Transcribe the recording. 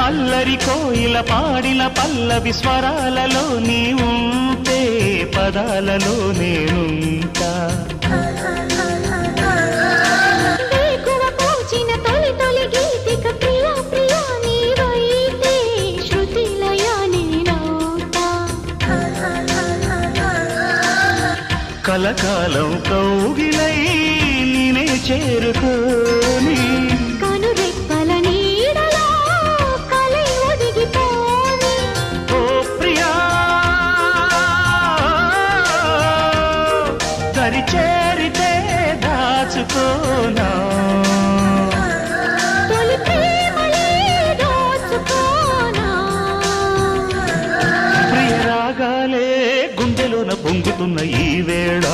అల్లరి కోయిల పాడిన పల్లవి స్వరాలలో నీ ఉంటే పదాలలో నేనుంటా కలకాలం కౌగిలై నేనే చేరుకోని కనురెప్పల నీడలో కలై ఒదిగిపోని ఓ ప్రియా దరి చేరితే దాచుకోనా తొలి ప్రేమలే దోచుకోనా ప్రియ రాగాలే గుండెలోన పొంగుతున్న ఈ వేళ